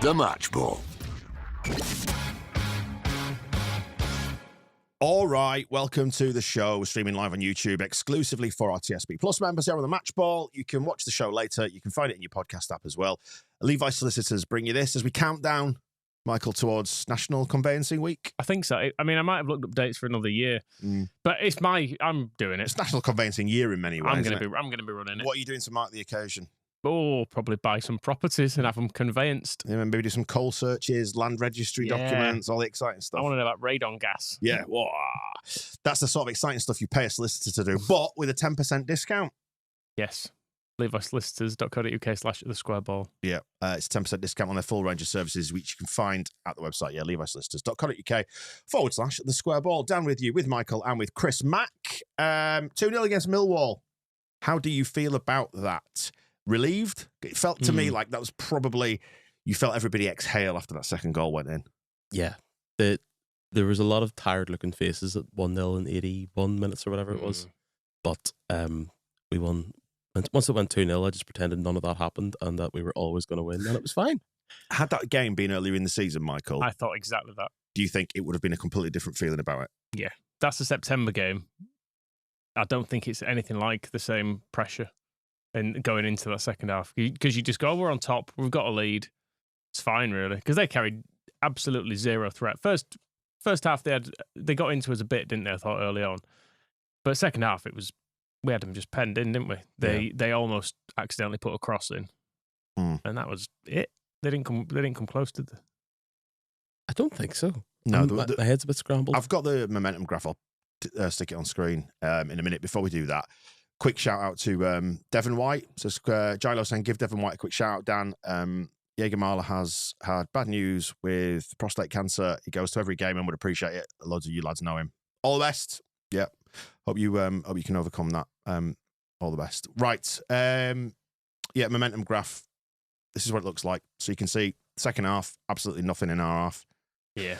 The Match Ball. All right, welcome to the show. We're streaming live on YouTube exclusively for our TSB Plus members here on the Match Ball. You can watch the show later. You can find it in your podcast app as well. Levi Solicitors bring you this as we count down, Michael, towards National Conveyancing Week. I think so. I mean, I might have looked up dates for another year, but I'm doing it. It's National Conveyancing Year in many ways. I'm going to be running it. What are you doing to mark the occasion? Oh, probably buy some properties and have them conveyanced. Yeah, maybe do some coal searches, land registry documents, all the exciting stuff. I want to know about radon gas. Yeah, wow. That's the sort of exciting stuff you pay a solicitor to do, but with a 10% discount. Yes. levisolicitors.co.uk/thesquareball. Yeah, it's a 10% discount on their full range of services, which you can find at the website, levisolicitors.co.uk/thesquareball. Down with you, with Michael and with Chris Mack. 2-0 against Millwall. How do you feel about that? Relieved? It felt to me like that was probably, you felt everybody exhale after that second goal went in. Yeah. There was a lot of tired-looking faces at 1-0 in 81 minutes or whatever it was. But we won. And once it went 2-0, I just pretended none of that happened and that we were always going to win, and it was fine. Had that game been earlier in the season, Michael, I thought exactly that. do you think it would have been a completely different feeling about it? Yeah. That's the September game. I don't think it's anything like the same pressure and going into that second half, because you just go, we're on top, we've got a lead, it's fine really, because they carried absolutely zero threat. First half they got into us a bit, didn't they? I thought early on, but second half we had them just penned in, didn't we? They almost accidentally put a cross in, and that was it. They didn't come close to the. I don't think so. No, my head's a bit scrambled. I've got the momentum graph. I'll stick it on screen in a minute. Before we do that, quick shout out to Devon White. So Gilo saying, give Devon White a quick shout out, Dan. Jägermala has had bad news with prostate cancer. He goes to every game and would appreciate it. Loads of you lads know him. All the best. Yeah. Hope you can overcome that. All the best. Right. Momentum graph. This is what it looks like. So you can see second half, absolutely nothing in our half. Yeah.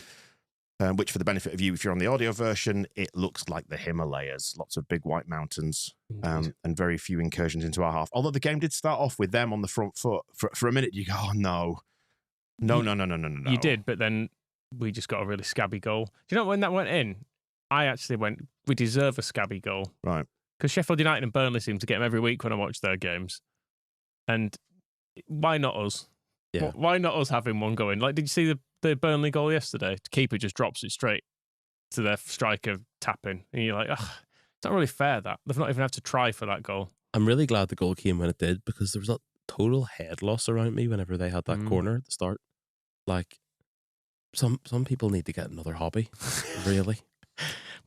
Which, for the benefit of you, if you're on the audio version, it looks like the Himalayas. Lots of big white mountains and very few incursions into our half. Although the game did start off with them on the front foot. For a minute, you go, oh, no. No. You did, but then we just got a really scabby goal. Do you know when that went in? I actually went, we deserve a scabby goal. Right. Because Sheffield United and Burnley seem to get them every week when I watch their games. And why not us? Yeah. Why not us having one going? Like, did you see the Burnley goal yesterday? The keeper just drops it straight to their striker tapping. And you're like, it's not really fair that. They've not even had to try for that goal. I'm really glad the goal came when it did, because there was a total head loss around me whenever they had that corner at the start. Like, some people need to get another hobby, really.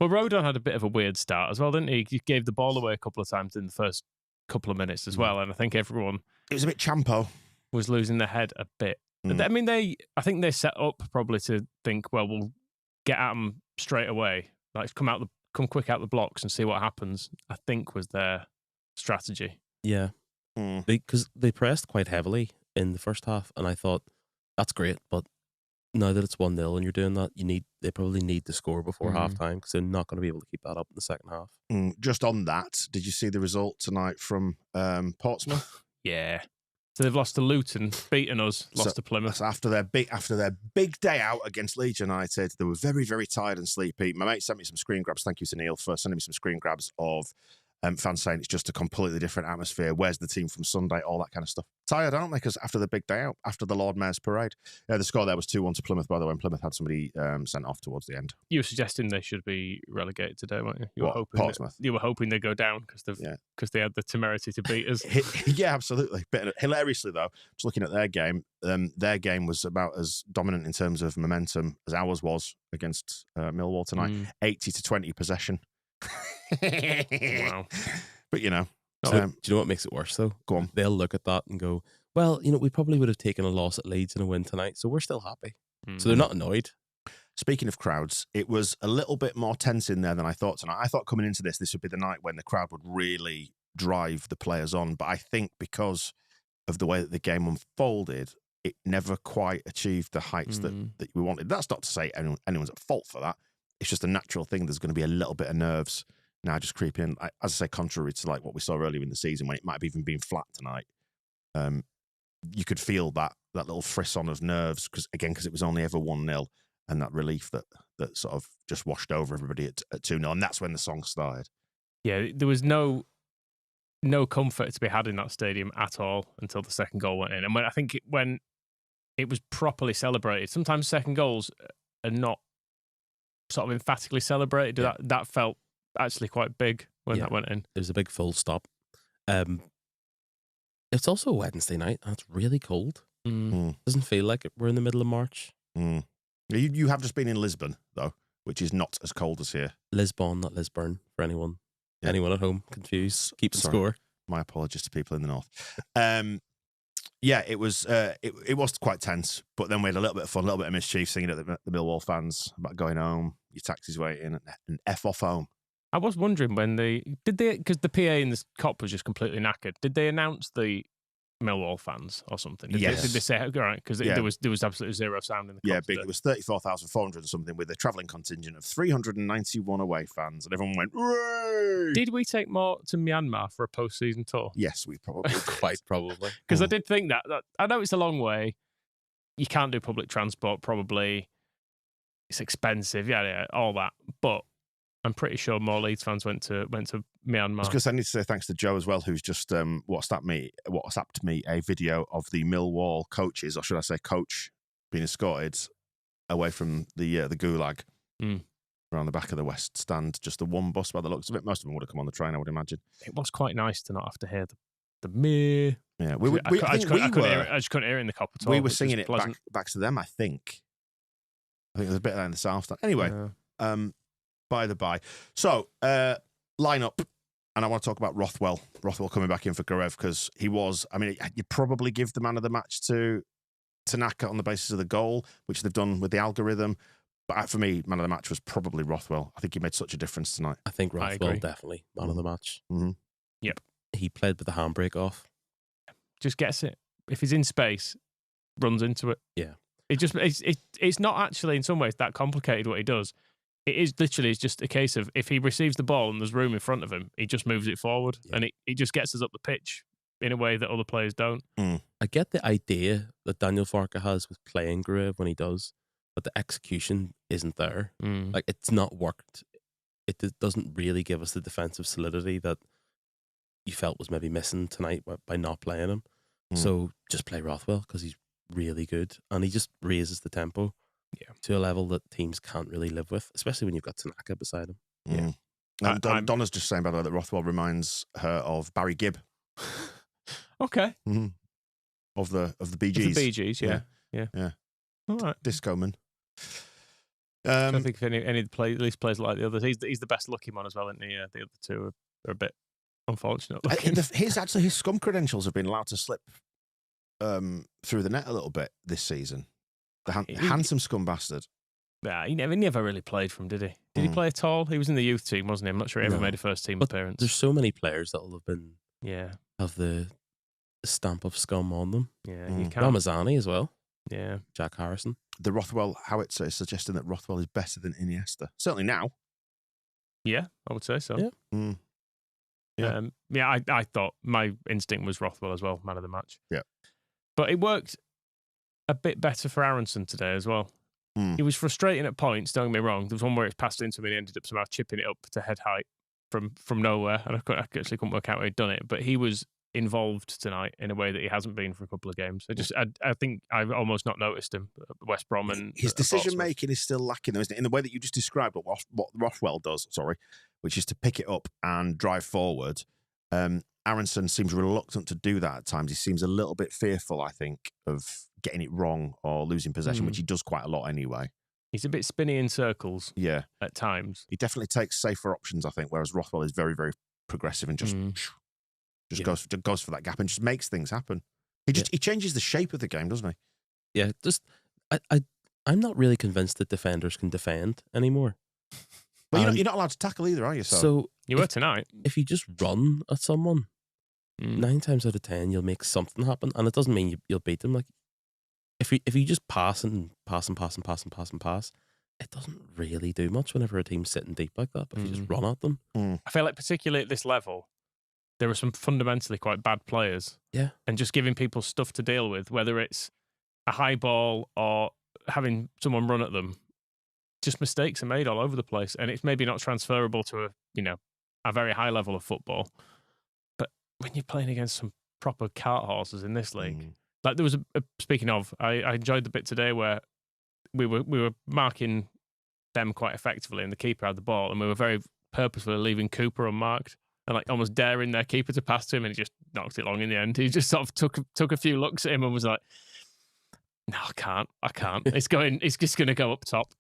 Well, Rodon had a bit of a weird start as well, didn't he? He gave the ball away a couple of times in the first couple of minutes as well, and I think everyone... It was a bit champo. ...was losing their head a bit. I mean, I think they set up probably to think, well, we'll get at them straight away. Like, come quick out the blocks and see what happens, I think was their strategy. Yeah. Because they pressed quite heavily in the first half, and I thought, that's great, but now that it's 1-0 and you're doing that, they probably need to score before half-time, because they're not going to be able to keep that up in the second half. Just on that, did you see the result tonight from Portsmouth? Yeah. So they've lost to Luton, beaten us, lost to Plymouth. After their big day out against Leeds United, they were very, very tired and sleepy. My mate sent me some screen grabs. Thank you to Neil for sending me some screen grabs of fans saying it's just a completely different atmosphere. Where's the team from Sunday? All that kind of stuff. Tired, aren't they? Because after the big day out, after the Lord Mayor's parade. Yeah, the score there was 2-1 to Plymouth, by the way, and Plymouth had somebody sent off towards the end. You were suggesting they should be relegated today, weren't you? You were hoping they'd go down because they had the temerity to beat us. Yeah, absolutely. But hilariously, though, just looking at their game was about as dominant in terms of momentum as ours was against Millwall tonight. 80-20 possession. Wow. But, you know. Do you know what makes it worse, though? Go on. They'll look at that and go, well, we probably would have taken a loss at Leeds and a win tonight, so we're still happy. So they're not annoyed. Speaking of crowds, it was a little bit more tense in there than I thought tonight. I thought coming into this would be the night when the crowd would really drive the players on. But I think because of the way that the game unfolded, it never quite achieved the heights that we wanted. That's not to say anyone's at fault for that. It's just a natural thing. There's going to be a little bit of nerves now just creeping in. As I say, contrary to like what we saw earlier in the season when it might have even been flat tonight. you could feel that little frisson of nerves because it was only ever 1-0, and that relief that sort of just washed over everybody at 2-0, and that's when the song started. Yeah, there was no comfort to be had in that stadium at all until the second goal went in. And when it was properly celebrated, sometimes second goals are not sort of emphatically celebrated. Yeah. That felt actually quite big when that went in. It was a big full stop. It's also a Wednesday night and it's really cold. Doesn't feel like we're in the middle of March. You have just been in Lisbon, though, which is not as cold as here. Lisbon, not Lisburn, for anyone at home confused. Keeping score. My apologies to people in the north. It was it was quite tense, but then we had a little bit of fun, a little bit of mischief, singing at the Millwall fans about going home, your taxi's waiting, and F off home. I was wondering when because the PA in the cop was just completely knackered. Did they announce the Millwall fans or something? Did they say, all right, because there was absolutely zero sound in the cop. Yeah, big. It was 34,400 and something with a travelling contingent of 391 away fans, and everyone went, "Hooray!" Did we take more to Myanmar for a post-season tour? Yes, we probably quite probably. Because I did think that I know it's a long way. You can't do public transport, probably. It's expensive, yeah, all that. But I'm pretty sure more Leeds fans went to Myanmar. Because I need to say thanks to Joe as well, who's just WhatsApped me a video of the Millwall coaches, or should I say coach, being escorted away from the Gulag around the back of the West Stand. Just the one bus by the looks of it. Most of them would have come on the train, I would imagine. It was quite nice to not have to hear the meh. Yeah, I just couldn't hear it in the cop at all. We were singing it back to them, I think. There's a bit of that in the south. Anyway, by the by. So, lineup, and I want to talk about Rothwell. Rothwell coming back in for Garev because he was, you'd probably give the man of the match to Tanaka on the basis of the goal, which they've done with the algorithm. But for me, man of the match was probably Rothwell. I think he made such a difference tonight. I think Rothwell definitely man of the match. Mm-hmm. Yep. He played with the handbrake off. Just gets it. If he's in space, runs into it. Yeah. It's not actually in some ways that complicated what he does. It is literally just a case of if he receives the ball and there's room in front of him, he just moves it forward and it just gets us up the pitch in a way that other players don't. I get the idea that Daniel Farke has with playing Garev when he does, but the execution isn't there. Like, it's not worked. It doesn't really give us the defensive solidity that you felt was maybe missing tonight by not playing him. So just play Rothwell because he's really good and he just raises the tempo to a level that teams can't really live with, especially when you've got Tanaka beside him. And Donna's just saying, by the way, that Rothwell reminds her of Barry Gibb. Okay. Of the Bee Gees. The Bee Gees, yeah. All right. Disco man. I don't think if any of the players plays like the others. He's the best looking one as well, isn't he? The other two are a bit unfortunate looking. His scum credentials have been allowed to slip through the net a little bit this season. The handsome scum bastard. Yeah, he never really played for him, did he? Did he play at all? He was in the youth team, wasn't he? I'm not sure he ever made a first team appearance. There's so many players that will have been have the stamp of scum on them. Yeah, you can. Ramazani as well. Yeah. Jack Harrison. The Rothwell howitzer is suggesting that Rothwell is better than Iniesta. Certainly now. Yeah, I would say so. Yeah. I thought my instinct was Rothwell as well, man of the match. Yeah. But it worked a bit better for Aronson today as well. He was frustrating at points, don't get me wrong. There was one where it's passed into him and he ended up somehow chipping it up to head height from nowhere. And I actually couldn't work out how he'd done it. But he was involved tonight in a way that he hasn't been for a couple of games. I think I've almost not noticed him at West Brom. And his decision making is still lacking, though, isn't it? In the way that you just described what Rothwell does, which is to pick it up and drive forward. Aronson seems reluctant to do that at times. He seems a little bit fearful, I think, of getting it wrong or losing possession, which he does quite a lot anyway. He's a bit spinny in circles at times. He definitely takes safer options, I think, whereas Rothwell is very, very progressive and just goes for that gap and just makes things happen. He changes the shape of the game, doesn't he? Yeah, I'm not really convinced that defenders can defend anymore. Well, you're not allowed to tackle either, are you? So you were tonight. If you just run at someone, 9 times out of 10 you'll make something happen, and it doesn't mean you'll beat them. Like if you just pass, it doesn't really do much whenever a team's sitting deep like that. But if you just run at them, I feel like particularly at this level, there are some fundamentally quite bad players. Yeah. And just giving people stuff to deal with, whether it's a high ball or having someone run at them, just mistakes are made all over the place. And it's maybe not transferable to a very high level of football. But when you're playing against some proper cart horses in this league, like there was speaking of, I enjoyed the bit today where we were marking them quite effectively and the keeper had the ball and we were very purposefully leaving Cooper unmarked and like almost daring their keeper to pass to him and he just knocked it long in the end. He just sort of took a few looks at him and was like, no, I can't. It's just going to go up top.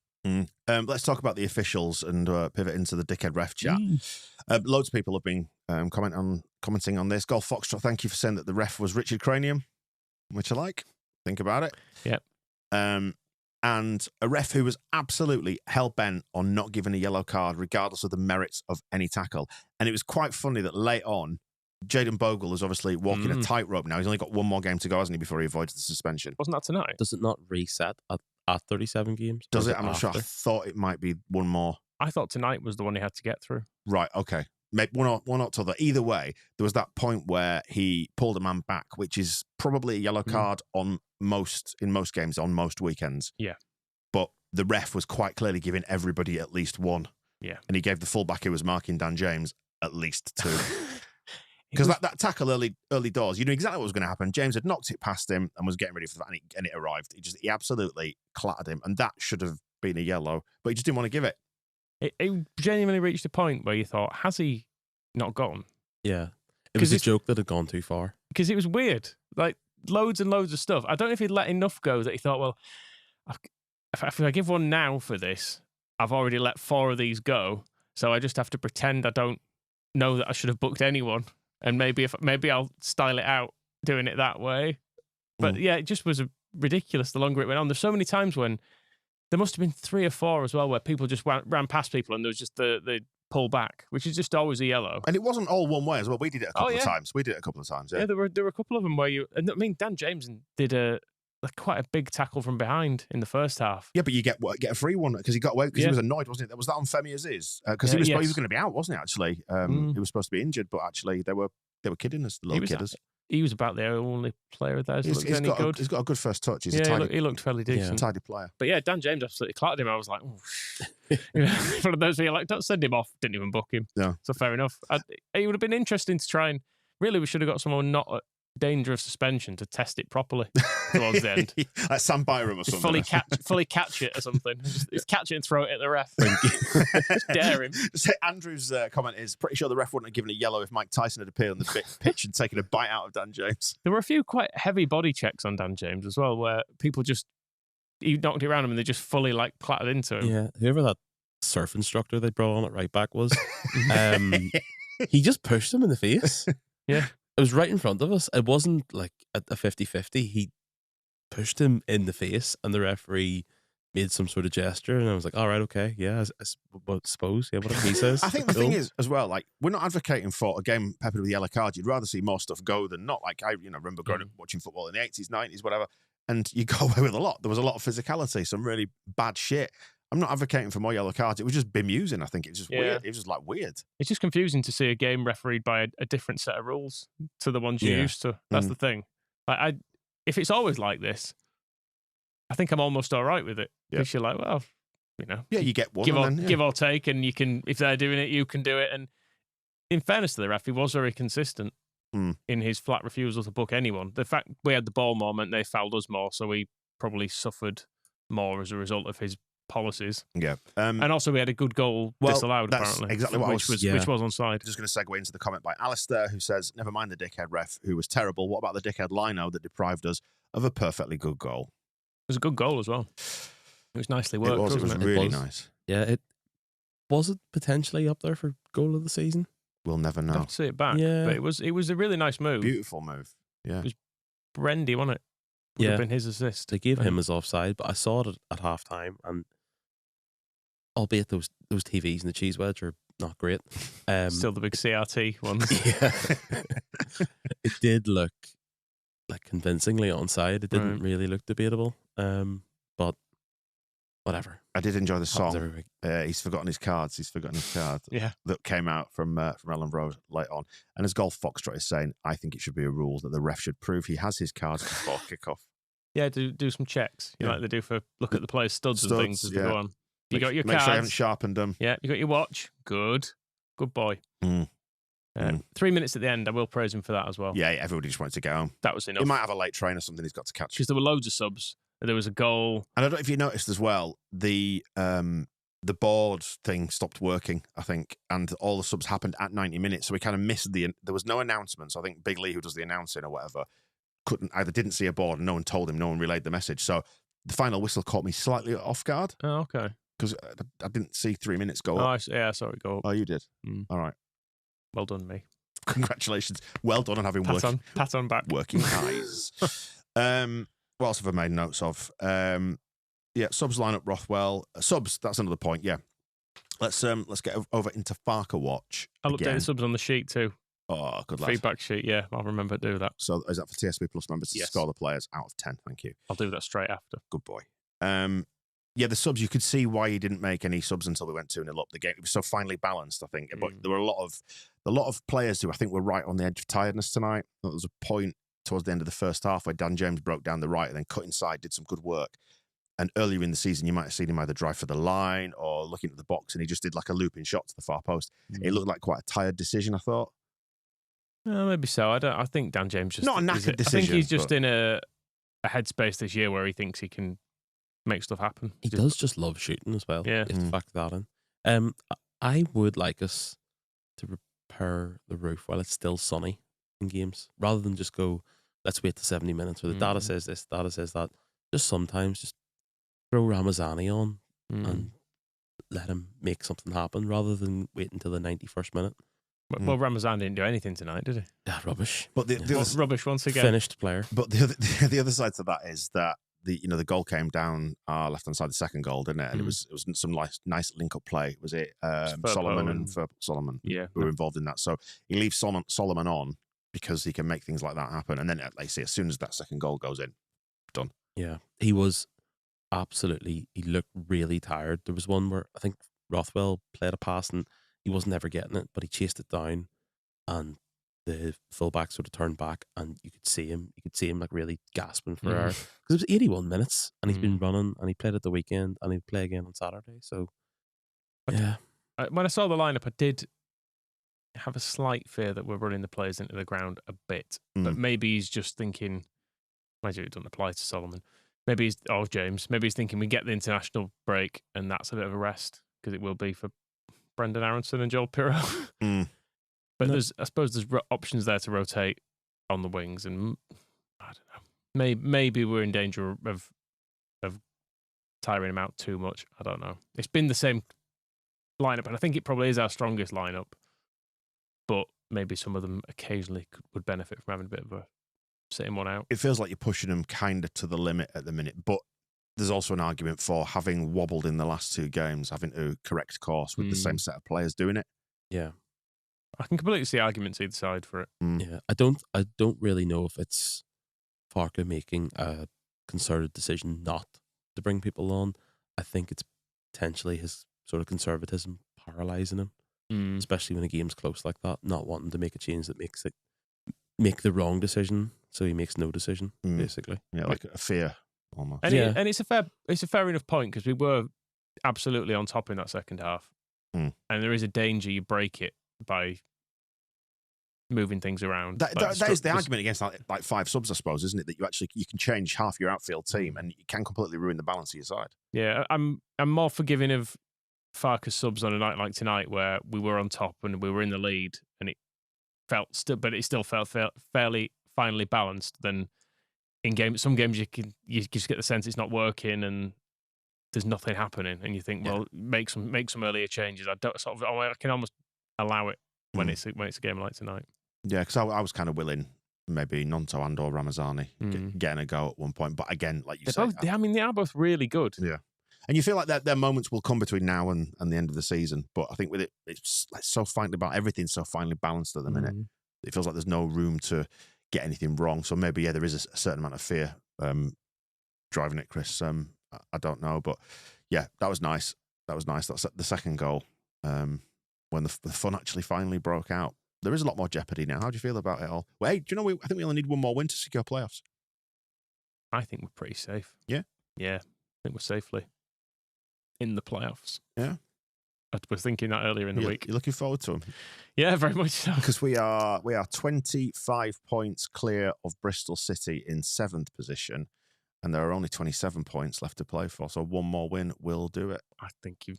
Let's talk about the officials and pivot into the dickhead ref chat. Loads of people have been commenting on this. Golf Foxtrot, thank you for saying that the ref was Richard Cranium, which I like. Think about it. Yep. And a ref who was absolutely hell-bent on not giving a yellow card regardless of the merits of any tackle. And it was quite funny that late on, Jayden Bogle is obviously walking a tightrope now. He's only got one more game to go, hasn't he, before he avoids the suspension? Wasn't that tonight? Does it not reset at 37 games? Does it? I'm not sure. I thought it might be one more. I thought tonight was the one he had to get through. Right, okay. Maybe one or t'other. Either way, there was that point where he pulled a man back, which is probably a yellow card in most games, on most weekends. Yeah. But the ref was quite clearly giving everybody at least one. Yeah. And he gave the fullback who was marking Dan James at least two. Because that tackle early doors, you knew exactly what was going to happen. James had knocked it past him and was getting ready for that, and it arrived. He absolutely clattered him, and that should have been a yellow, but he just didn't want to give it. It genuinely reached a point where you thought, has he not gone? Yeah. It was a joke that had gone too far. Because it was weird. Like, loads and loads of stuff. I don't know if he'd let enough go that he thought, well, if I give one now for this, I've already let 4 of these go, so I just have to pretend I don't know that I should have booked anyone. And maybe I'll style it out doing it that way. But yeah, it just was ridiculous the longer it went on. There's so many times when there must have been 3 or 4 as well where people just ran past people and there was just the pull back, which is just always a yellow. And it wasn't all one way as well. We did it a couple of times. Yeah, there were a couple of them where I mean, Dan James did quite a big tackle from behind in the first half. Yeah, but you get a free one because he got away because he was annoyed, wasn't it? Was that on Femi Aziz? Because he was going to be out, wasn't he? Actually, he was supposed to be injured, but actually they were kidding us, the little kidders. He was about the only player of theirs. He's got a good first touch. He looked fairly decent. Tidy player. But yeah, Dan James absolutely clattered him. I was like, one of those where you're like, don't send him off. Didn't even book him. No. So fair enough. It would have been interesting to try and really we should have got someone not at danger of suspension to test it properly towards the end. Like Sam Byram or something. Fully catch it or something. Just catch it and throw it at the ref. Just dare him. So Andrew's comment is pretty sure the ref wouldn't have given a yellow if Mike Tyson had appeared on the pitch and taken a bite out of Dan James. There were a few quite heavy body checks on Dan James as well, where people he knocked it around him and they just fully clattered into him. Yeah, whoever that surf instructor they brought on at right back was, he just pushed him in the face. Yeah. It was right in front of us. It wasn't like a 50-50. He pushed him in the face and the referee made some sort of gesture and I was like, all right, okay, yeah, I suppose, yeah, whatever he says. I think the thing is, as well, like, we're not advocating for a game peppered with yellow cards. You'd rather see more stuff go than not. Like, I remember growing up watching football in the 80s, 90s, whatever, and you go away with a lot. There was a lot of physicality, some really bad shit. I'm not advocating for more yellow cards. It was just bemusing, I think. It was just weird. It was just weird. It's just confusing to see a game refereed by a different set of rules to the ones you're used to. That's the thing. If it's always like this, I think I'm almost all right with it. Because you're like, well, Yeah, you get one. Give or take, and you can, if they're doing it, you can do it. And in fairness to the ref, he was very consistent in his flat refusal to book anyone. The fact we had the ball more meant they fouled us more, so we probably suffered more as a result of his policies. Yeah. And also we had a good goal disallowed, that's apparently. Exactly what which was onside. Just going to segue into the comment by Alistair, who says, never mind the dickhead ref, who was terrible. What about the dickhead lino that deprived us of a perfectly good goal? It was a good goal as well. It was nicely worked. It was really nice. Yeah, was it potentially up there for goal of the season? We'll never know. I'd have to see it back. Yeah. But it was a really nice move. Beautiful move. Yeah. It was Brendy, wasn't it? Would have been his assist. They gave him as offside, but I saw it at half time and albeit those TVs and the cheese wedge are not great. Still the big CRT ones. Yeah. It did look convincingly onside. It didn't really look debatable. But whatever. I did enjoy the Happens song. every week. He's forgotten his cards. He's forgotten his card. Yeah. That came out from Ellen Road late on. And as Golf Foxtrot is saying, I think it should be a rule that the ref should prove he has his cards before kickoff. Yeah, do some checks. Like they do for look at the players' studs and things as they go on. You got your Make cards. sure you haven't sharpened them. Yeah, you got your watch. Good boy. 3 minutes at the end, I will praise him for that as well. Yeah, everybody just wanted to go home. That was enough. He might have a late train or something he's got to catch. Because there were loads of subs. There was a goal. And I don't know if you noticed as well, the board thing stopped working, I think, and all the subs happened at 90 minutes. So we kind of missed there was no announcements. I think Big Lee, who does the announcing or whatever, didn't see a board and no one told him, no one relayed the message. So the final whistle caught me slightly off guard. Oh, okay. Because I didn't see 3 minutes go up. I saw it go up. Oh, you did? All right. Well done, me. Congratulations. Well done on having pat on back. working eyes. What else have I made notes of? Subs line up Rothwell. Subs, that's another point, yeah. Let's get over into Farker Watch. I'll update the subs on the sheet too. Oh, good lad. Feedback sheet, yeah. I'll remember to do that. So is that for TSB Plus members to score the players out of 10? Thank you. I'll do that straight after. Good boy. The subs, you could see why he didn't make any subs until we went 2-0 up the game. It was so finely balanced, I think. But there were a lot of players who I think were right on the edge of tiredness tonight. There was a point towards the end of the first half where Dan James broke down the right and then cut inside, did some good work. And earlier in the season, you might have seen him either drive for the line or looking at the box, and he just did like a looping shot to the far post. It looked like quite a tired decision, I thought. Maybe so. I think Dan James just not a knackered decision. I think he's just in a headspace this year where he thinks he can make stuff happen. He does just love shooting as well. Yeah. You have to factor that in. I would like us to repair the roof while it's still sunny in games, rather than just go, let's wait to 70 minutes where the data says this, data says that. Just sometimes just throw Ramazani on and let him make something happen rather than wait until the 91st minute. Well, Ramazan didn't do anything tonight, did he? Yeah, rubbish. But the rubbish once again. Finished player. But the other side to that is that the goal came down our left hand side, the second goal, didn't it? And it was some nice link up play. Was it Solomon and Solomon who were involved in that? So he leaves Solomon on because he can make things like that happen. And then, like you say, as soon as that second goal goes in, done. Yeah, he was absolutely. He looked really tired. There was one where I think Rothwell played a pass and he wasn't ever getting it, but he chased it down, and the fullback sort of turned back, and you could see him. You could see him like really gasping for air because it was 81 minutes, and he's been running, and he played at the weekend, and he'd play again on Saturday. So, yeah. When I saw the lineup, I did have a slight fear that we're running the players into the ground a bit, but maybe he's just thinking. Maybe it doesn't apply to Solomon. Maybe James. Maybe he's thinking we get the international break, and that's a bit of a rest because it will be for Brendan Aronson and Joel Pirro. But I suppose there's options there to rotate on the wings, and I don't know. Maybe we're in danger of tiring him out too much. I don't know. It's been the same lineup, and I think it probably is our strongest lineup. But maybe some of them occasionally would benefit from having a bit of a sitting one out. It feels like you're pushing them kind of to the limit at the minute, but there's also an argument for having wobbled in the last two games, having to correct course with the same set of players doing it. Yeah. I can completely see arguments either side for it. Yeah, I don't really know if it's Farke making a concerted decision not to bring people on. I think it's potentially his sort of conservatism paralysing him, especially when a game's close like that, not wanting to make a change that makes it make the wrong decision, so he makes no decision, basically. Yeah, like a fear almost. And, and it's a fair enough point because we were absolutely on top in that second half, and there is a danger you break it by moving things around. That is the argument against like five subs, I suppose, isn't it? That you can change half your outfield team and you can completely ruin the balance of your side. Yeah, I'm more forgiving of Farke's subs on a night like tonight where we were on top and we were in the lead and it still felt fairly finely balanced than in some games you just get the sense it's not working and there's nothing happening and you think, well, make some earlier changes. I can almost allow it when it's a game like tonight. Yeah, because I was kind of willing maybe Nonto and or Ramazani getting a go at one point, but again, like you said, they are both really good. Yeah, and you feel like their moments will come between now and the end of the season. But I think with it's like so finely balanced. Everything's so finely balanced at the minute. It feels like there's no room to get anything wrong. So maybe there is a certain amount of fear driving it, Chris. I don't know, but yeah, that was nice. That's the second goal. When the fun actually finally broke out. There is a lot more jeopardy now. How do you feel about it all? Well, hey, do you know I think we only need one more win to secure playoffs. I think we're pretty safe. Yeah? Yeah. I think we're safely in the playoffs. Yeah. I was thinking that earlier in the week. You're looking forward to them? Yeah, very much so. Because we are 25 points clear of Bristol City in 7th position, and there are only 27 points left to play for. So one more win will do it. I think you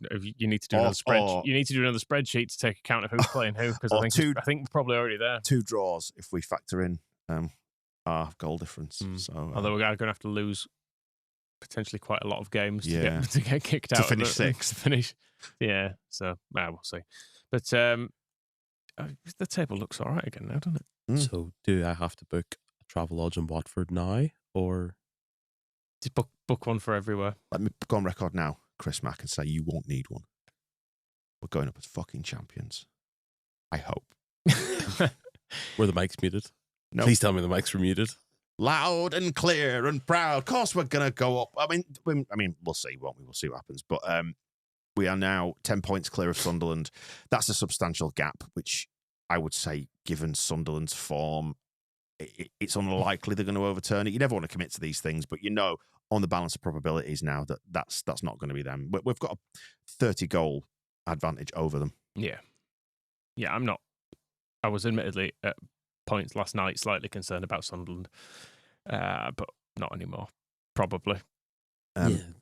need to do another spreadsheet. You need to do another spreadsheet to take account of who's playing who, because I think we're probably already there. 2 draws if we factor in our goal difference. So although we're going to have to lose potentially quite a lot of games to get kicked out to finish 6th. Yeah, so we'll see. But the table looks all right again now, doesn't it? So do I have to book a travel lodge in Watford now, or just book one for everywhere? Let me go on record now, Chris Mack, and say you won't need one. We're going up as fucking champions. I hope. Were the mics muted? No. Please tell me the mics were muted. Loud and clear and proud. Of course, we're going to go up. I mean, we'll see, won't we? We'll see what happens. But we are now 10 points clear of Sunderland. That's a substantial gap, which I would say, given Sunderland's form, it's unlikely they're going to overturn it. You never want to commit to these things, but on the balance of probabilities now that's not going to be them. We've got a 30-goal advantage over them. Yeah. Yeah, I'm not. I was admittedly at points last night slightly concerned about Sunderland, but not anymore, probably.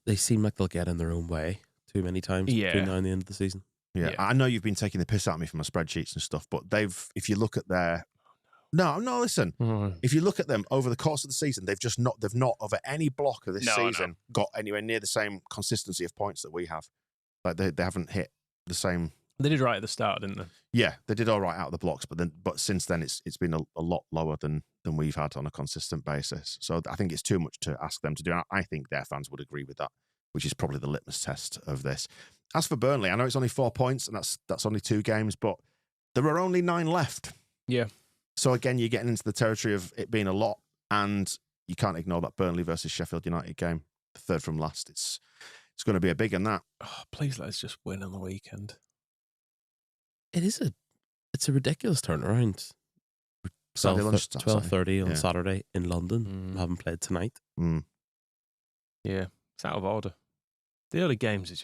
They seem like they'll get in their own way too many times between now and the end of the season. Yeah, I know you've been taking the piss out of me from my spreadsheets and stuff, but if you look at their... No, listen. If you look at them over the course of the season, they've not over any block of this season got anywhere near the same consistency of points that we have. Like they haven't hit the same. They did right at the start, didn't they? Yeah, they did all right out of the blocks, but since then it's been a lot lower than we've had on a consistent basis. So I think it's too much to ask them to do. I think their fans would agree with that, which is probably the litmus test of this. As for Burnley, I know it's only 4 points and that's only 2 games, but there are only 9 left. Yeah. So again, you're getting into the territory of it being a lot, and you can't ignore that Burnley versus Sheffield United game, the third from last. It's going to be a big one, that. Oh, please let us just win on the weekend. It's a ridiculous turnaround. 12:30 on Saturday in London. Haven't played tonight. Yeah, it's out of order. The early games are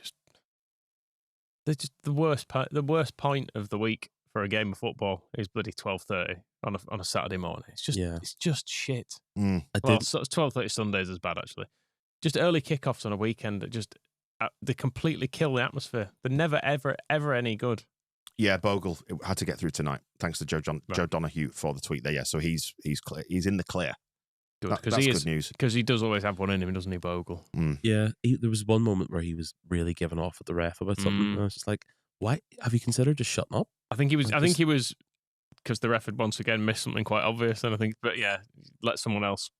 they're just the worst part. The worst point of the week for a game of football is bloody 12:30 on a Saturday morning. It's just shit. Well, 12:30 Sundays is bad actually. Just early kickoffs on a weekend that just they completely kill the atmosphere. They're never ever any good. Yeah, Bogle had to get through tonight. Thanks to Joe Donahue for the tweet there. Yeah, so he's clear. He's in the clear. Good, that's good news. Because he does always have one in him, doesn't he, Bogle? Yeah, there was one moment where he was really giving off at the ref about something. And I was just like, why? Have you considered just shutting up? I think he was because the ref had once again missed something quite obvious. And I think, let someone else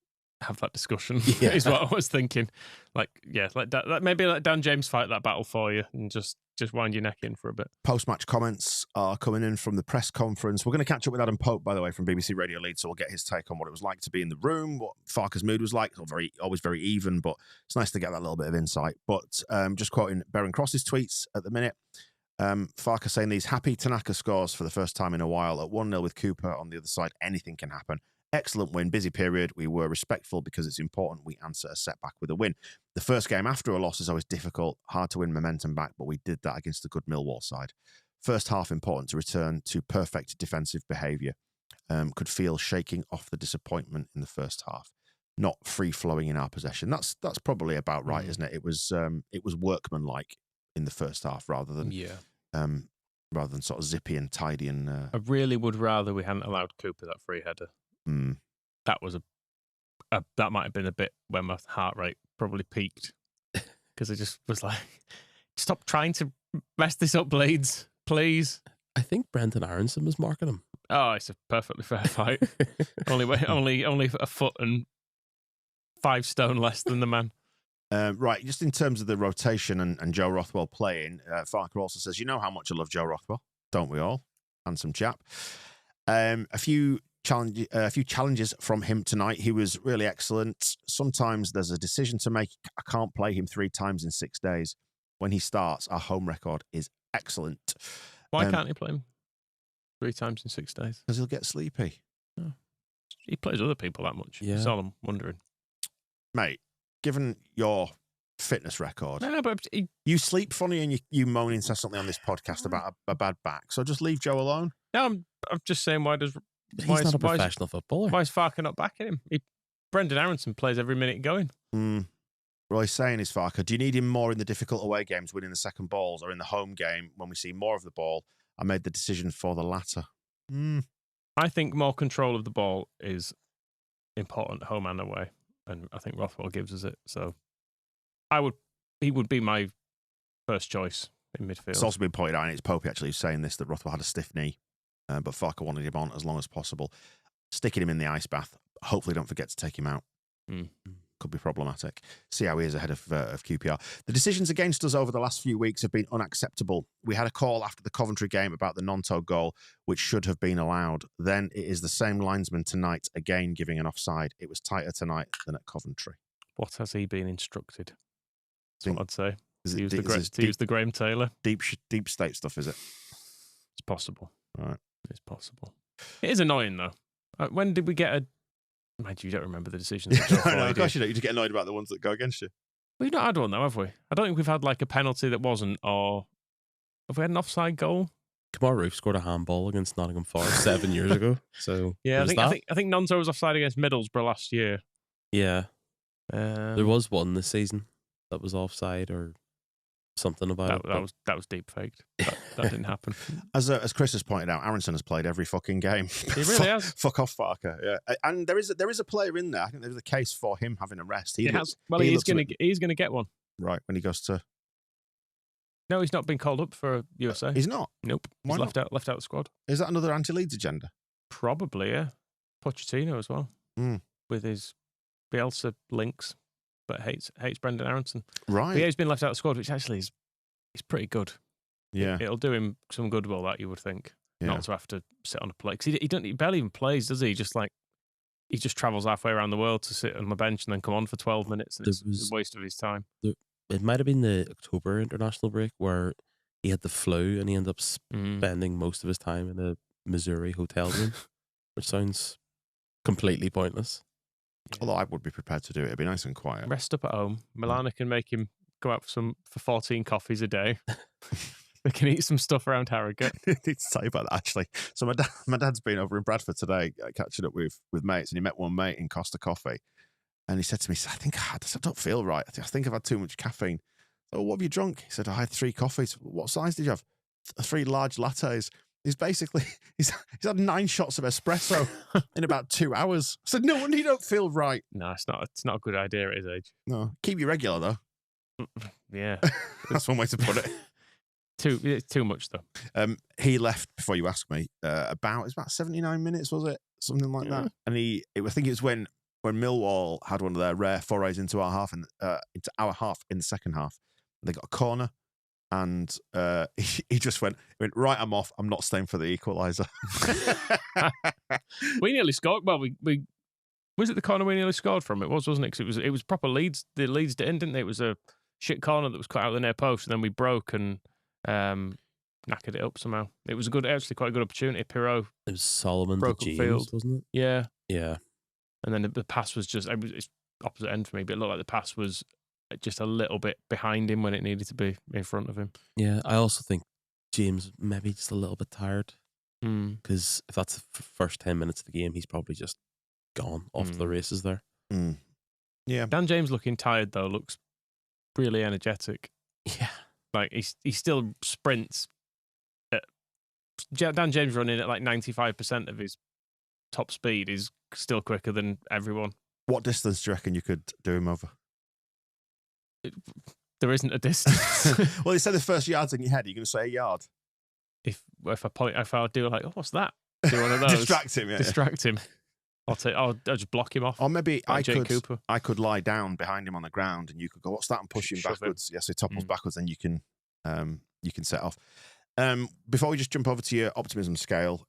have that discussion is what I was thinking. Maybe let Dan James fight that battle for you and just wind your neck in for a bit. Post-match comments are coming in from the press conference. We're going to catch up with Adam Pope, by the way, from BBC Radio Leeds, so we'll get his take on what it was like to be in the room, what Farke's mood was like. Always very even, but it's nice to get that little bit of insight. But just quoting Beren Cross's tweets at the minute, Farke saying these happy Tanaka scores for the first time in a while at 1-0 with Cooper on the other side. Anything can happen. Excellent win, busy period. We were respectful because it's important we answer a setback with a win. The first game after a loss is always difficult, hard to win momentum back, but we did that against a good Millwall side. First half important to return to perfect defensive behaviour. Could feel shaking off the disappointment in the first half, not free flowing in our possession. That's probably about right, isn't it? It was workmanlike in the first half rather than sort of zippy and tidy and. I really would rather we hadn't allowed Cooper that free header. That was that might have been a bit when my heart rate probably peaked because I just was like, stop trying to mess this up, Leeds, please. I think Brendan Aronson was marking him. Oh, it's a perfectly fair fight. only a foot and 5 stone less than the man. Right, just in terms of the rotation and Joe Rothwell playing, Farke also says, you know how much I love Joe Rothwell, don't we all? Handsome chap. A few a few challenges from him tonight. He was really excellent. Sometimes there's a decision to make. I can't play him 3 times in 6 days. When he starts, our home record is excellent. Why can't he play him 3 times in 6 days? Because he'll get sleepy. Oh. He plays other people that much. Yeah. That's all I'm wondering. Mate, given your fitness record, no, but you sleep funny and you moan incessantly on this podcast about a bad back. So just leave Joe alone. No, I'm just saying, he's not a professional footballer. Why is Farker not backing him? Brendan Aronson plays every minute going. Well, he's saying is Farker, do you need him more in the difficult away games, winning the second balls, or in the home game when we see more of the ball? I made the decision for the latter. I think more control of the ball is important home and away, and I think Rothwell gives us it. So he would be my first choice in midfield. It's also been pointed out, and it's Popey actually saying this, that Rothwell had a stiff knee, but Farker wanted him on as long as possible. Sticking him in the ice bath, hopefully don't forget to take him out. Could be problematic. See how he is ahead of QPR. The decisions against us over the last few weeks have been unacceptable. We had a call after the Coventry game about the Gnonto goal, which should have been allowed. Then it is the same linesman tonight, again giving an offside. It was tighter tonight than at Coventry. What has he been instructed? That's what I'd say. To use the Graham Taylor. Deep state stuff, is it? It's possible. Right. It's possible. It is annoying, though. When did we get a... Mind you don't remember the decisions. No, of course you don't. You just get annoyed about the ones that go against you. We've not had one, though, have we? I don't think we've had like a penalty that wasn't, or... Have we had an offside goal? Kamar Roof scored a handball against Nottingham Forest 7 years ago. So yeah, I think Gnonto was offside against Middlesbrough last year. Yeah. There was one this season that was offside or something about it. That was deep faked. That didn't happen. As Chris has pointed out, Aronson has played every fucking game. He really has. Fuck off, Farker. Yeah, and there is a player in there. I think there's a case for him having a rest. He's going to get one. Right, when he goes to... No, he's not been called up for USA. He's not? Nope. Why he's not? left out the squad. Is that another anti-Leeds agenda? Probably, yeah. Pochettino as well. With his Bielsa links, but hates Brendan Aronson. Right. But yeah, he's been left out of the squad, which actually is pretty good. Yeah. It'll do him some good, that you would think. Yeah. Not to have to sit on a plate. Because he barely even plays, does he? He just travels halfway around the world to sit on the bench and then come on for 12 minutes. It's a waste of his time. It might have been the October international break where he had the flu and he ended up spending most of his time in a Missouri hotel room, which sounds completely pointless. Yeah. Although I would be prepared to do it. It'd be nice and quiet. Rest up at home. Milana can make him go out for 14 coffees a day. They can eat some stuff around Harrogate. I need to tell you about that, actually. So my dad's been over in Bradford today, catching up with mates, and he met one mate in Costa Coffee. And he said to me, I don't feel right. I think I've had too much caffeine. So what have you drunk? He said, I had 3 coffees. What size did you have? 3 large lattes. He's had 9 shots of espresso in about 2 hours. I said, no wonder you don't feel right. No, it's not a good idea at his age. No, keep you regular though. Yeah. That's one way to put it. Too much though. He left before you asked me. About 79 minutes, was it? Something like that. And I think it was when Millwall had one of their rare forays into our half in the second half. They got a corner, and he just went right. I'm off. I'm not staying for the equaliser. We nearly scored. Well, we was it the corner we nearly scored from? It was, wasn't it? 'Cause it was proper Leeds. The Leeds didn't they? It was a shit corner that was cut out of the near post, and then we broke and knackered it up somehow. It was actually quite a good opportunity. Pirot. It was Solomon broke to James, field, wasn't it? Yeah. Yeah. And then the pass was it's opposite end for me, but it looked like the pass was just a little bit behind him when it needed to be in front of him. Yeah, I also think James maybe just a little bit tired. Because if that's the first 10 minutes of the game, he's probably just gone off to the races there. Yeah. Dan James looking tired, though, looks really energetic. Yeah. Like, he still sprints. Dan James running at like 95% of his top speed is still quicker than everyone. What distance do you reckon you could do him over? There isn't a distance. Well, you said the first yard's in your head. Are you going to say a yard? If I do like, oh, what's that? Do one of those. Distract him, yeah. Distract him. I'll just block him off. Or maybe like I could lie down behind him on the ground and you could go, what's that? And push him backwards. Yes, he topples backwards and you can set off. Before we just jump over to your optimism scale,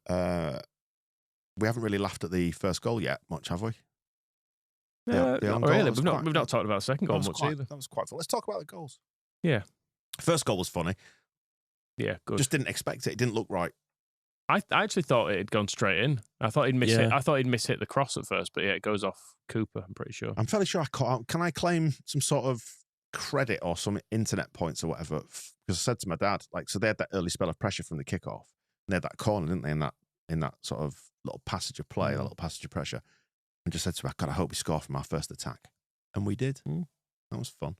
we haven't really laughed at the first goal yet much, have we? The Not own goal, really. that was We've not talked about the second goal much either. That was quite fun. Let's talk about the goals. Yeah. First goal was funny. Yeah, good. Just didn't expect it. It didn't look right. I actually thought it had gone straight in. I thought he'd miss it. I thought he'd miss-hit the cross at first, but yeah, it goes off Cooper, I'm pretty sure. I'm fairly sure I caught out. Can I claim some sort of credit or some internet points or whatever? Because I said to my dad, like, so they had that early spell of pressure from the kickoff. And they had that corner, didn't they, in that sort of little passage of play, that little passage of pressure. And just said to him, God, I hope we score from our first attack. And we did. That was fun.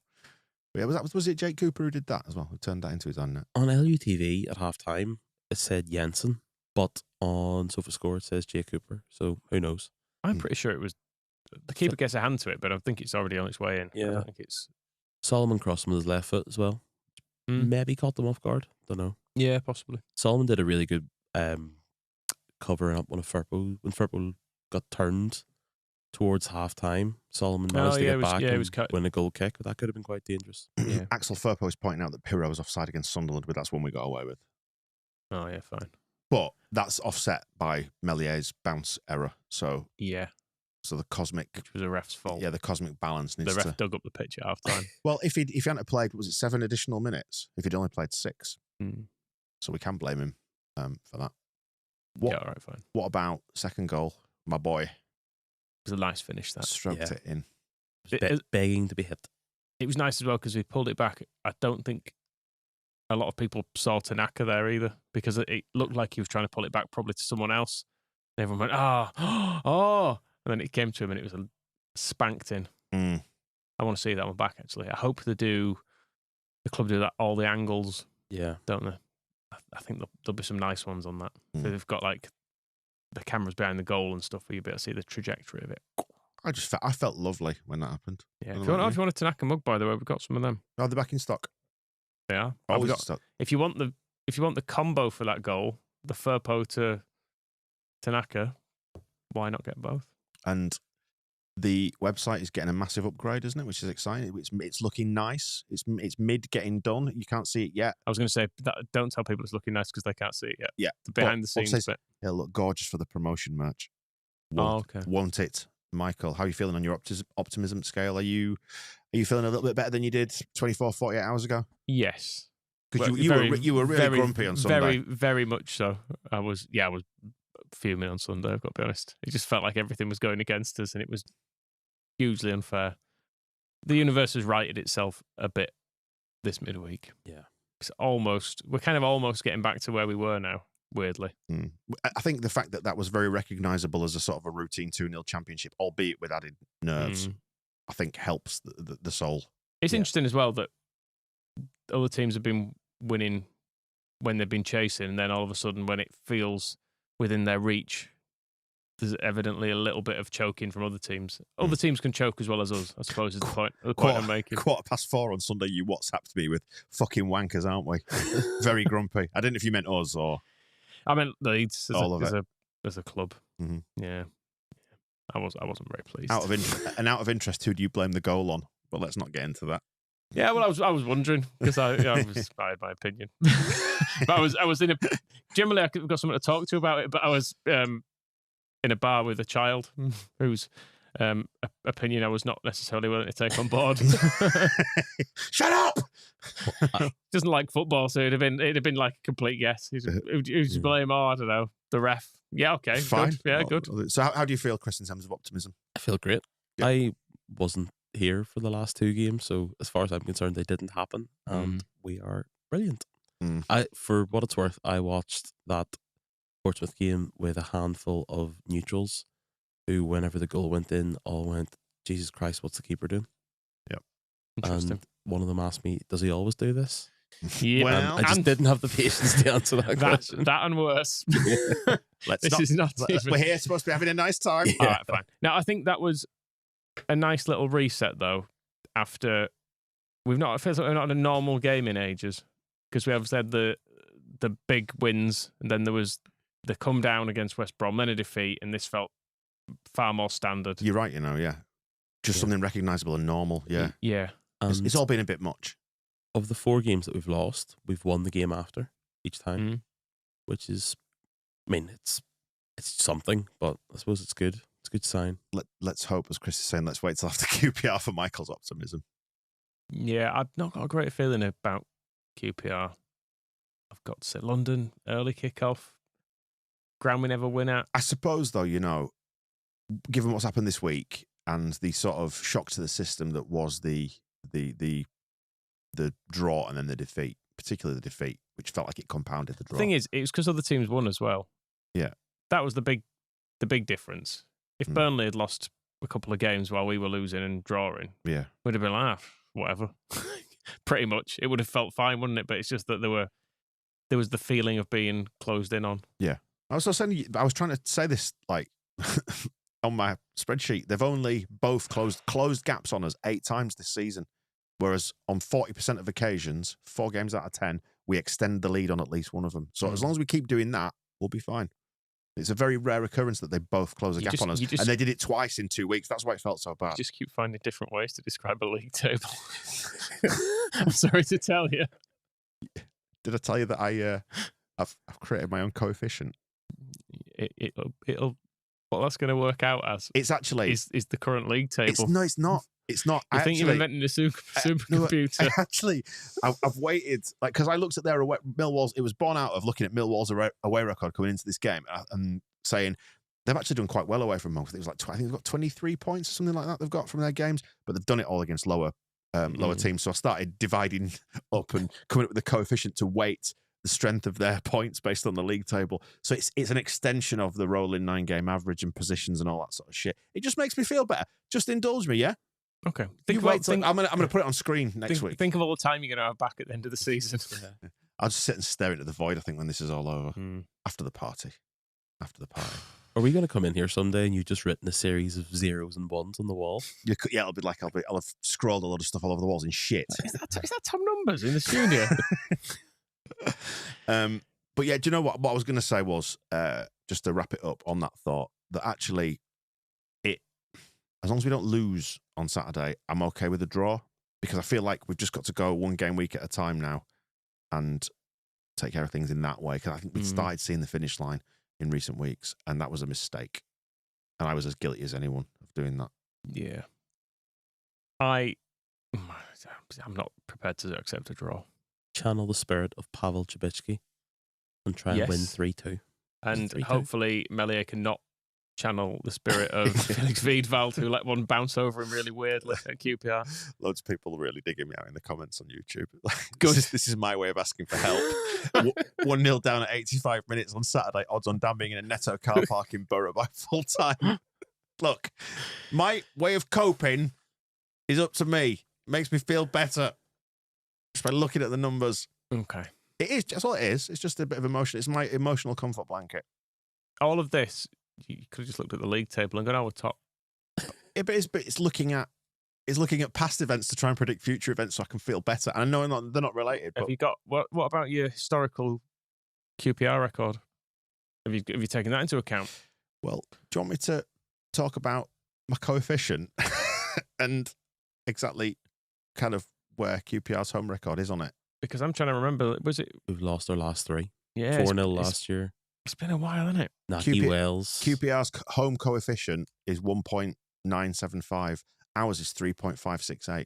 But yeah, was it Jake Cooper who did that as well? Who turned that into his own net? On LUTV at half-time, it said Jensen, but on SofaScore it says Jake Cooper, so who knows? I'm pretty sure it was... The keeper gets a hand to it, but I think it's already on its way in. Yeah. I think it's... Solomon crossed him with his left foot as well. Maybe caught them off guard. Don't know. Yeah, possibly. Solomon did a really good covering up when Firpo got turned towards half-time. Solomon managed to get back and win a goal kick. That could have been quite dangerous. Yeah. Axel Firpo is pointing out that Pirro was offside against Sunderland, but that's one we got away with. Oh, yeah, fine. But that's offset by Mellier's bounce error. So the cosmic... Which was a ref's fault. Yeah, the cosmic balance needs The ref dug up the pitch at half-time. Well, if he hadn't played, was it 7 additional minutes? If he'd only played 6. So we can blame him for that. Yeah, all right, fine. What about second goal? My boy. It was a nice finish, that. Stroked it in. Begging to be hit. It was nice as well because we pulled it back. I don't think a lot of people saw Tanaka there either because it looked like he was trying to pull it back probably to someone else. And everyone went, oh. And then it came to him and it was spanked in. I want to see that one back, actually. I hope the club do that, all the angles, don't they? I think there'll be some nice ones on that. So they've got like the cameras behind the goal and stuff where you'll be able to see the trajectory of it. I felt lovely when that happened. Yeah. If you want a Tanaka mug, by the way, we've got some of them. Oh, they're back in stock. They are. Always in stock. If you want the combo for that goal, the Firpo to Tanaka, why not get both? And the website is getting a massive upgrade, isn't it? Which is exciting. It's looking nice. It's mid getting done. You can't see it yet. I was going to say, don't tell people it's looking nice because they can't see it yet. Yeah. The behind the scenes bit. It'll look gorgeous for the promotion merch. Okay. Want it. Michael, how are you feeling on your optimism scale? Are you feeling a little bit better than you did 24, 48 hours ago? Yes. Because you were really grumpy on Sunday. Very, very much so. I was fuming on Sunday, I've got to be honest. It just felt like everything was going against us and it was hugely unfair. The universe has righted itself a bit this midweek. Yeah. We're kind of almost getting back to where we were now, weirdly. I think the fact that was very recognisable as a sort of a routine 2-0 championship, albeit with added nerves, I think helps the soul. It's interesting as well that other teams have been winning when they've been chasing, and then all of a sudden when it feels within their reach, there's evidently a little bit of choking from other teams. Other teams can choke as well as us, I suppose, is the point I'm making. 4:15 on Sunday, you WhatsApped me with fucking wankers, aren't we? Very grumpy. I didn't know if you meant us or... I meant Leeds as a club. Mm-hmm. Yeah. I wasn't very pleased. Out of interest, who do you blame the goal on? But let's not get into that. Yeah, well, I was wondering because I had my opinion, but I was in a. Generally, I've got someone to talk to about it, but I was in a bar with a child whose opinion I was not necessarily willing to take on board. Shut up! Doesn't like football, so it'd have been like a complete guess. Who's to blame? Oh, I don't know. The ref. Yeah, okay, fine. Good. Yeah, good. So how do you feel, Chris, in terms of optimism? I feel great. Yeah. I wasn't here for the last 2 games, so as far as I'm concerned, they didn't happen, and we are brilliant. For what it's worth, I watched that Portsmouth game with a handful of neutrals who, whenever the goal went in, all went, Jesus Christ, what's the keeper doing? Yep. Interesting. And one of them asked me, does he always do this? Yeah, well, I just didn't have the patience to answer that question. That and worse. We're here supposed to be having a nice time. All right, fine. Now, I think that was a nice little reset, though, after it feels like we've not had a normal game in ages, because we obviously had the big wins, and then there was the come down against West Brom, then a defeat, and this felt far more standard. You're right, just something recognisable and normal. Yeah. It's all been a bit much. Of the 4 games that we've lost, we've won the game after each time, which is, it's It's something, but I suppose it's good. It's a good sign. Let's hope, as Chris is saying, let's wait till after QPR for Michael's optimism. Yeah, I've not got a great feeling about QPR. I've got to say London, early kickoff, ground we never win at. I suppose, though, given what's happened this week and the sort of shock to the system that was the draw and then the defeat, particularly the defeat, which felt like it compounded the draw. The thing is, it was because other teams won as well. Yeah. That was the big difference. If Burnley had lost a couple of games while we were losing and drawing, yeah, we'd have been like, whatever. Pretty much. It would have felt fine, wouldn't it? But it's just that there was the feeling of being closed in on. Yeah. I was trying to say this like on my spreadsheet. They've only both closed gaps on us 8 times this season. Whereas on 40% of occasions, 4 games out of 10, we extend the lead on at least one of them. So as long as we keep doing that, we'll be fine. It's a very rare occurrence that they both close a gap on us. And they did it twice in 2 weeks. That's why it felt so bad. You just keep finding different ways to describe a league table. I'm sorry to tell you. Did I tell you that I've created my own coefficient? It'll what that's going to work out as. It's actually is the current league table. It's not. It's not. You think you're inventing a supercomputer? I've waited, because I looked at their Millwall's. It was born out of looking at Millwall's away record coming into this game and saying they've actually done quite well away from home. It was like I think they've got 23 points or something like that. They've got from their games, but they've done it all against lower teams. So I started dividing up and coming up with a coefficient to weight the strength of their points based on the league table. So it's an extension of the rolling 9-game average and positions and all that sort of shit. It just makes me feel better. Just indulge me, yeah. Okay. I'm gonna put it on screen next week. Think of all the time you're gonna have back at the end of the season. Yeah. I'll just sit and stare into the void, I think, when this is all over. After the party. Are we going to come in here someday and you've just written a series of 0s and 1s on the wall? Yeah, it'll be like I'll have scrolled a lot of stuff all over the walls in shit. Is that Tom Numbers in the studio? But yeah, do you know what I was going to say was, just to wrap it up on that thought, that actually as long as we don't lose on Saturday, I'm okay with a draw, because I feel like we've just got to go 1 game week at a time now and take care of things in that way. Because I think we'd started seeing the finish line in recent weeks, and that was a mistake. And I was as guilty as anyone of doing that. Yeah. I'm not prepared to accept a draw. Channel the spirit of Pavel Chabitsky and try and win 3-2. And hopefully Melier cannot channel the spirit of Felix Wiedwald, who let one bounce over him really weirdly at QPR. Loads of people are really digging me out in the comments on YouTube. Good. This is my way of asking for help. 1-0 down at 85 minutes on Saturday. Odds on Dan being in a Netto car park in Borough by full time. Look, my way of coping is up to me. Makes me feel better just by looking at the numbers. Okay. It is. That's all it is. It's just a bit of emotion. It's my emotional comfort blanket. All of this, you could have just looked at the league table and gone, "Oh, we're top." But it's looking at past events to try and predict future events so I can feel better. And I know they're not related. But Have you got what about your historical QPR record? Have you taken that into account? Well, do you want me to talk about my coefficient and exactly kind of where QPR's home record is on it? Because I'm trying to remember. Was it? We've lost our last 3. Yeah, 4-0 last year. It's been a while, hasn't it? Natty Wells. QPR's home coefficient is 1.975. Ours is 3.568.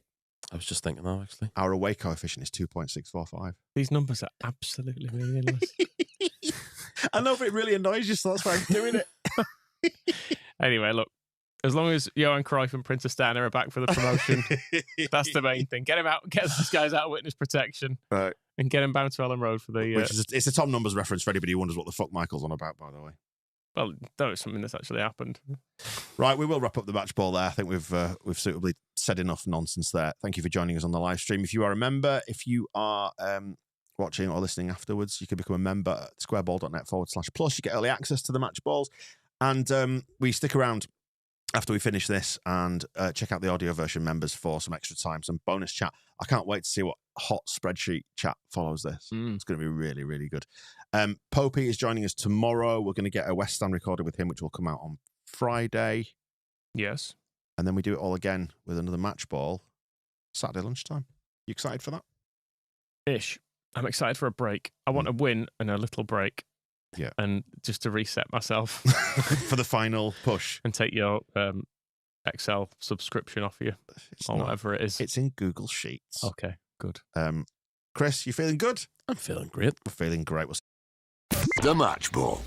I was just thinking that, actually. Our away coefficient is 2.645. These numbers are absolutely meaningless. I know, but it really annoys you, so that's why I'm doing it. Anyway, look, as long as Johan Cruyff and Prince Steiner are back for the promotion, that's the main thing. Get him out, get these guys out of witness protection, right, and get him bound to Ellen Road for the. It's a Tom Numbers reference for anybody who wonders what the fuck Michael's on about, by the way. Well, that was something that's actually happened. Right, we will wrap up the match ball there. I think we've suitably said enough nonsense there. Thank you for joining us on the live stream. If you are a member, if you are watching or listening afterwards, you can become a member at squareball.net/plus. You get early access to the match balls, and we stick around after we finish this and check out the audio version members for some extra time, some bonus chat. I can't wait to see what hot spreadsheet chat follows this. It's going to be really, really good. Popey is joining us tomorrow. We're going to get a West Ham recorded with him, which will come out on Friday. Yes. And then we do it all again with another match ball Saturday lunchtime. You excited for that? Ish. I'm excited for a break. I want a win and a little break. Yeah. And just to reset myself for the final push. and take your Excel subscription off you or whatever it is. It's in Google Sheets. Okay, good. Chris, you feeling good? I'm feeling great. We're feeling great. The Match Ball.